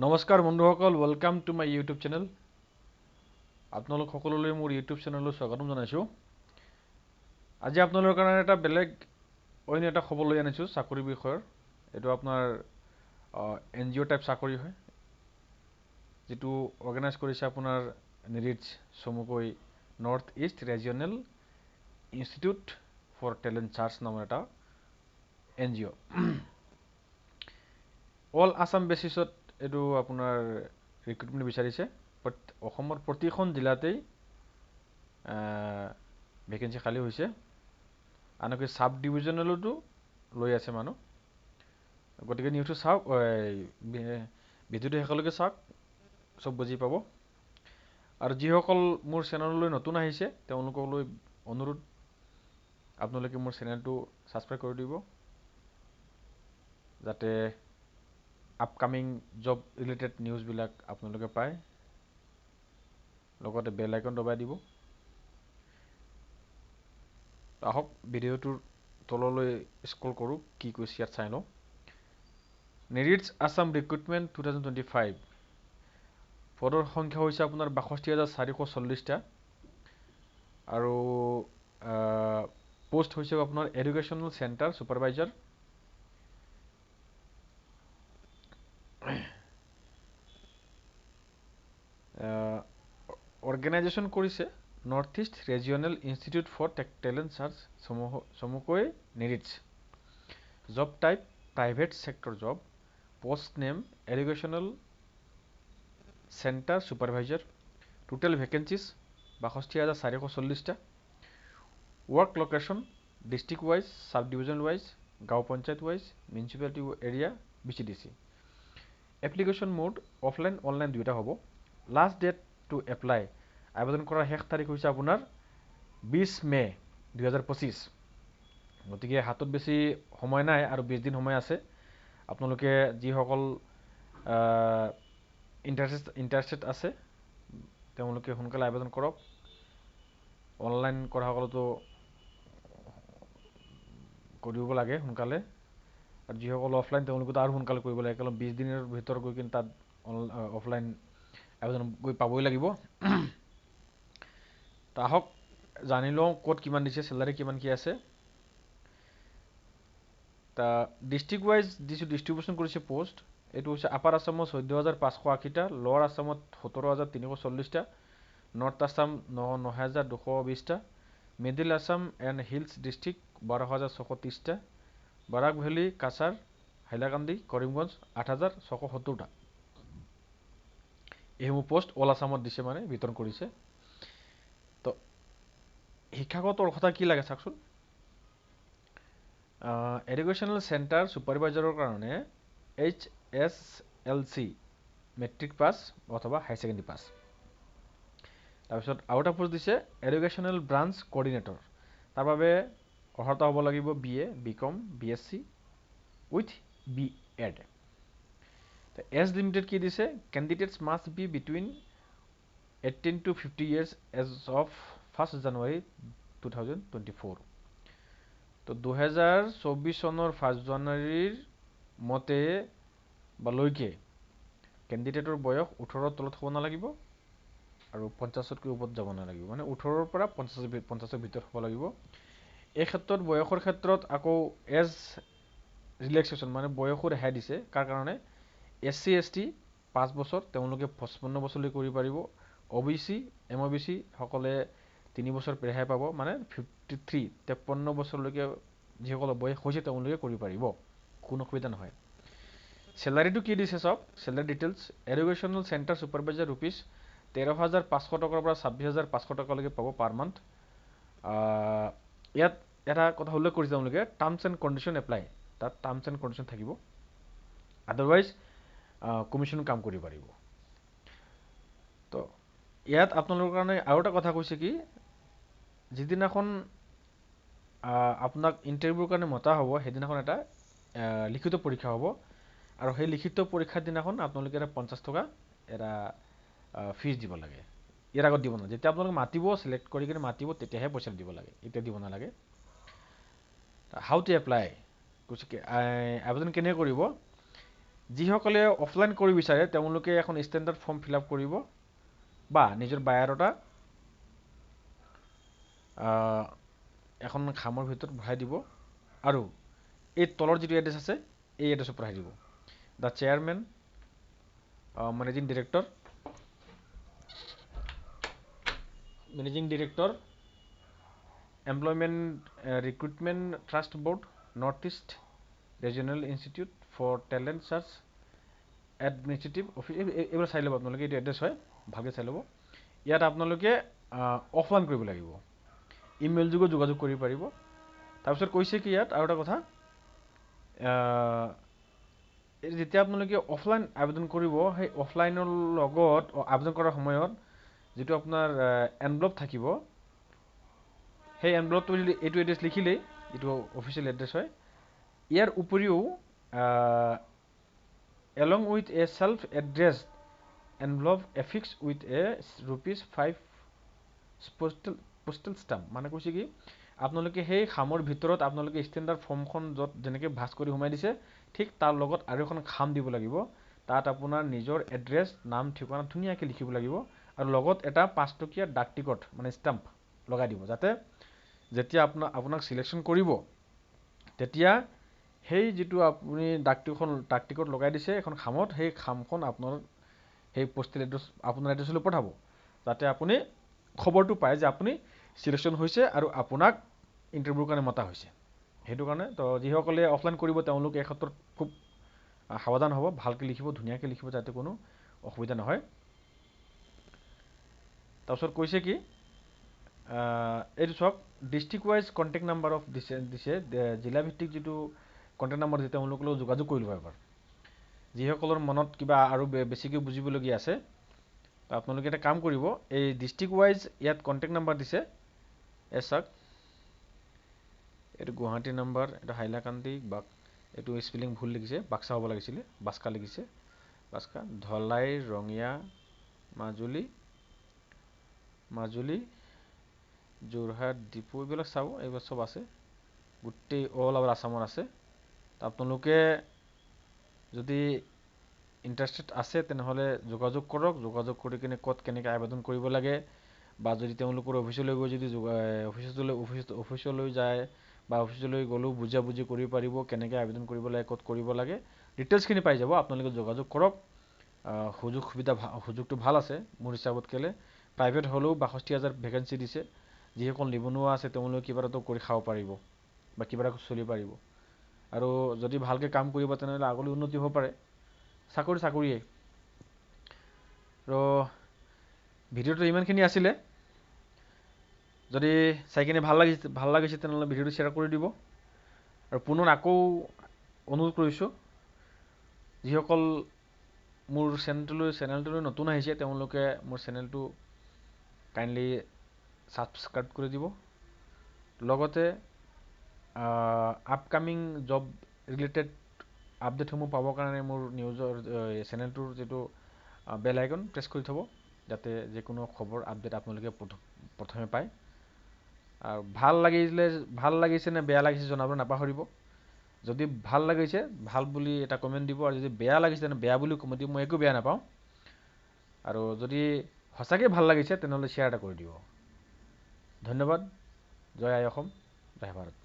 নমস্কাৰ বন্ধুসকল, welcome to my YouTube channel. আপোনালোক সকলোলৈ মোৰ ইউটিউব চেনেললৈ স্বাগতম জনাইছোঁ। আজি আপোনালোকৰ কাৰণে এটা বেলেগ অন্য এটা খবৰ লৈ আনিছোঁ চাকৰি বিষয়ৰ। এইটো আপোনাৰ NGO টাইপ চাকৰি হয়, যিটো অৰ্গেনাইজ কৰিছে আপোনাৰ নিৰিটছ, চমুকৈ North east regional institute for talent search নামৰ এটা NGO। অল আছাম বেচিছত এইটো আপোনাৰ ৰিক্ৰুটমেণ্ট বিচাৰিছে। অসমৰ প্ৰতিখন জিলাতেই ভেকেঞ্চি খালী হৈছে, আনকি চাব ডিভিজনেলতো লৈ আছে মানুহ। গতিকে নিউজটো চাওক, ভিডিঅ'টো শেষলৈকে চাওক, চব বুজি পাব। আৰু যিসকল মোৰ চেনেললৈ নতুন আহিছে তেওঁলোকলৈ অনুৰোধ, আপোনালোকে মোৰ চেনেলটো ছাবস্ক্ৰাইব কৰি দিব, যাতে আপকামিং জব ৰিলেটেড নিউজবিলাক আপোনালোকে পায়। লগতে বেল আইকন দবাই দিব। আহক ভিডিঅ'টোৰ তললৈ স্ক্ৰল কৰোঁ, কি কৈছে ইয়াত চাই লওঁ। নিৰিটছ আছাম ৰিক্ৰুটমেণ্ট 2025 পদৰ সংখ্যা হৈছে আপোনাৰ 62,440টা আৰু পোষ্ট হৈছে আপোনাৰ এডুকেশ্যনেল চেণ্টাৰ ছুপাৰভাইজাৰ। অৰ্গেনাইজেশ্যন কৰিছে north east regional institute for talent search, চমুকৈ NERITS. Job type private sector job, post name educational centre supervisor. Total vacancies 62,440টা। Work location district wise, sub division wise, গাঁও panchayat wise, municipality area, BCDC। Application mode offline online দুয়োটা হ'ব। Last date two apply, আবেদন কৰাৰ শেষ তাৰিখ হৈছে আপোনাৰ 20 মে 2025। গতিকে হাতত বেছি সময় নাই আৰু 20 দিন সময় আছে। আপোনালোকে যিসকল ইণ্টাৰেষ্টেড আছে তেওঁলোকে সোনকালে আবেদন কৰক। অনলাইন কৰা সকলেতো কৰিব লাগে সোনকালে, আৰু যিসকল অফলাইন তেওঁলোকেতো আৰু সোনকালে কৰিব লাগে, কাৰণ 20 দিনৰ ভিতৰত গৈ কিনে তাত অফলাইন আবেদন গৈ পাবই লাগিব। আহক জানি লওঁ ক'ত কিমান দিছে, চেলাৰী কিমান কি আছে। ডিষ্ট্ৰিক্ট ৱাইজ যিটো ডিষ্ট্ৰিবিউশ্যন কৰিছে পোষ্ট, এইটো হৈছে আপাৰ আছামত 14,580টা, লৱাৰ আছামত 17,340টা, নৰ্থ আছাম 9,220টা, middle Assam and hills district 12,630টা, বাৰাক ভেলী, কাছাৰ, হাইলাকান্দি, কৰিমগঞ্জ 8,670টা। এইসমূহ পোষ্ট অল আছামত দিছে, মানে বিতৰণ কৰিছে। তো শিক্ষাগত অৰ্হতা কি লাগে চাওকচোন। এডুকেশ্যনেল চেণ্টাৰ ছুপাৰভাইজাৰৰ কাৰণে HSLC মেট্ৰিক পাছ অথবা হাই ছেকেণ্ডেৰী পাছ। তাৰপিছত আৰু এটা পোষ্ট দিছে এডুকেশ্যনেল ব্ৰাঞ্চ কোঅৰ্ডিনেটৰ। তাৰ বাবে অৰ্হতা হ'ব লাগিব BA, BCom, BSc with B.Ed। Age limited কি দিছে, candidates must be between 18 to 50 years age of 1 January 2024। তো 2024 চনৰ 1 জানুৱাৰীৰ মতে বা লৈকে কেণ্ডিডেটৰ বয়স 18ৰ তলত হ'ব নালাগিব আৰু 50তকৈ ওপৰত যাব নালাগিব, মানে 18ৰ পৰা 50ৰ ভিতৰত হ'ব লাগিব। এই ক্ষেত্ৰত বয়সৰ ক্ষেত্ৰত আকৌ এজ ৰিলেক্সেশ্যন, মানে বয়সো ৰেহাই দিছে। কাৰ কাৰণে? SC ST 5 বছৰ, তেওঁলোকে 55 বছৰলৈ কৰিব পাৰিব। OBC MOBC সকলে 3 বছৰ ৰেহাই পাব, মানে 53 বছৰলৈকে যিসকলৰ বয়স হৈছে তেওঁলোকে কৰিব পাৰিব, কোনো অসুবিধা নহয়। চেলাৰীটো কি দিছে চাওক, salary details. Educational centre supervisor rupees 13,500 টকাৰ পৰা 26,500 টকালৈকে পাব পাৰ মান্থ। ইয়াত এটা কথা উল্লেখ কৰিছে তেওঁলোকে, টাৰ্মছ এণ্ড কণ্ডিশ্যন এপ্লাই, তাত টাৰ্মছ এণ্ড কণ্ডিশ্যন থাকিব, আদাৰৱাইজ কমিশ্যন কাম কৰিব পাৰিব। তো ইয়াত আপোনালোকৰ কাৰণে আৰু এটা কথা কৈছে কি, যিদিনাখন আপোনাক ইণ্টাৰভিউৰ কাৰণে মতা হ'ব সেইদিনাখন এটা লিখিত পৰীক্ষা হ'ব, আৰু সেই লিখিত পৰীক্ষাৰ দিনাখন আপোনালোকে এটা 50 টকা এটা ফিজ দিব লাগে। ইয়াৰ আগত দিব নালাগে, যেতিয়া আপোনালোকে মাতিব, চিলেক্ট কৰি কিনে মাতিব, তেতিয়াহে পইচা দিব লাগে, এতিয়া দিব নালাগে। হাউ টু এপ্লাই কৈছে, আবেদন কেনেকৈ কৰিব। যিসকলে অফলাইন কৰিব বিচাৰে তেওঁলোকে এখন ষ্টেণ্ডাৰ্ড ফৰ্ম ফিল আপ কৰিব বা নিজৰ বায়োডাটা এখন খামৰ ভিতৰত ভৰাই দিব আৰু এই তলৰ যিটো এড্ৰেছ আছে এই এড্ৰেছত পঠাই দিব। The chairman, managing director, employment recruitment trust board, North East regional institute for talent search, administrative office, এইবোৰ চাই ল'ব আপোনালোকে। এইটো এড্ৰেছ হয়, ভালকৈ চাই ল'ব। ইয়াত আপোনালোকে অফলাইন কৰিব লাগিব, ইমেইল যোগেও যোগাযোগ কৰিব পাৰিব। তাৰপিছত কৈছে কি ইয়াত আৰু এটা কথা, যেতিয়া আপোনালোকে অফলাইন আবেদন কৰিব, সেই অফলাইনৰ লগত আবেদন কৰাৰ সময়ত যিটো আপোনাৰ এনভেলপ থাকিব, সেই এনভেলপটো এইটো এড্ৰেছ লিখিলেই, যিটো অফিচিয়েল এড্ৰেছ হয়, ইয়াৰ উপৰিও along with a self address envelope affix with a ₹5 postal stamp. মানে কৈছে কি আপোনালোকে সেই খামৰ ভিতৰত আপোনালোকে ষ্টেণ্ডাৰ্ড ফৰ্মখন য'ত যেনেকৈ ভাজ কৰি সোমাই দিছে, ঠিক তাৰ লগত আৰু এখন খাম দিব লাগিব। তাত আপোনাৰ নিজৰ এড্ৰেছ, নাম, ঠিকনা ধুনীয়াকৈ লিখিব লাগিব আৰু লগত এটা 5 টকীয়া ডাক টিকট মানে ষ্টাম্প লগাই দিব, যাতে যেতিয়া আপোনাক চিলেকশ্যন কৰিব তেতিয়া সেই যিটো আপুনি ডাক টিকট লগাই দিছে এখন খামত, সেই খামখন আপোনাৰ সেই পোষ্টেল এড্ৰেছ আপোনাৰ এড্ৰেছলৈ পঠাব, যাতে আপুনি খবৰটো পায় যে আপুনি চিলেকশ্যন হৈছে আৰু আপোনাক ইণ্টাৰভিউৰ কাৰণে মতা হৈছে। সেইটো কাৰণে তো যিসকলে অফলাইন কৰিব তেওঁলোকে এই ক্ষেত্ৰত খুব সাৱধান হ'ব, ভালকৈ লিখিব, ধুনীয়াকৈ লিখিব, যাতে কোনো অসুবিধা নহয়। তাৰপিছত কৈছে কি এইটো চাওক, district wise contact number of দিছে, জিলাভিত্তিক যিটো কণ্টেক্ট নাম্বাৰ দিছে তেওঁলোকৰ লগত যোগাযোগ কৰি ল'ব এবাৰ। যিসকলৰ মনত কিবা আৰু বেছিকৈ বুজিবলগীয়া আছে আপোনালোকে এটা কাম কৰিব, এই ডিষ্ট্ৰিক্ট ৱাইজ ইয়াত কণ্টেক্ট নাম্বাৰ দিছে, চাওক এইটো গুৱাহাটী নাম্বাৰ, এইটো হাইলাকান্দি, এইটো স্পেলিং ভুল লিখিছে, বাক্সা হ'ব লাগিছিলে, বাস্কা লিখিছে, বাস্কা, ধলাই, ৰঙিয়া, মাজুলী, যোৰহাট, ডিপু, এইবিলাক চাব, এইবোৰ চব আছে, গোটেই অল অভাৰ আছামৰ আছে। আপোনালোকে যদি ইণ্টাৰেষ্টেড আছে তেনেহ'লে যোগাযোগ কৰক, যোগাযোগ কৰি কিনে ক'ত কেনেকৈ আবেদন কৰিব লাগে, বা যদি তেওঁলোকৰ অফিচলৈ গৈ যদি অফিচলৈ যায় বা অফিচলৈ গ'লেও বুজাবুজি কৰিব পাৰিব, কেনেকৈ আবেদন কৰিব লাগে, ক'ত কৰিব লাগে, ডিটেইলছখিনি পাই যাব। আপোনালোকে যোগাযোগ কৰক, সুযোগটো ভাল আছে মোৰ হিচাপত, কেলে প্ৰাইভেট হ'লেও ৬২,০০০ ভেকেঞ্চি দিছে। যিসকল নিবনুৱা আছে তেওঁলোকে কিবা এটা কৰি খাব পাৰিব বা কিবা এটা চলিব পাৰিব, আৰু যদি ভালকৈ কাম কৰিব তেনেহ'লে আগলৈ উন্নতি হ'ব পাৰে। চাকৰিয়ে। আৰু ভিডিঅ'টো ইমানখিনি আছিলে। যদি চাই কিনে ভাল লাগিছে তেনেহ'লে ভিডিঅ'টো শ্বেয়াৰ কৰি দিব। আৰু পুনৰ আকৌ অনুৰোধ কৰিছোঁ, যিসকল মোৰ চেনেলটোলৈ নতুন আহিছে তেওঁলোকে মোৰ চেনেলটো কাইণ্ডলি ছাবস্ক্ৰাইব কৰি দিব। লগতে আপকামিং জব ৰিলেটেড আপডেটসমূহ পাবৰ কাৰণে মোৰ চেনেলটোৰ যিটো বেল আইকন প্ৰেছ কৰি থ'ব, যাতে যিকোনো খবৰ আপডেট আপোনালোকে প্ৰথমে পায়। আৰু ভাল লাগিছে নে বেয়া লাগিছে জনাব নাপাহৰিব। যদি ভাল লাগিছে ভাল বুলি এটা কমেণ্ট দিব, আৰু যদি বেয়া লাগিছে তেনে বেয়া বুলি কমেণ্ট দিব, মই একো বেয়া নাপাওঁ। আৰু যদি সঁচাকৈ ভাল লাগিছে তেনেহ'লে শ্বেয়াৰ এটা কৰি দিব। ধন্যবাদ। জয় আই অসম, জয় ভাৰত।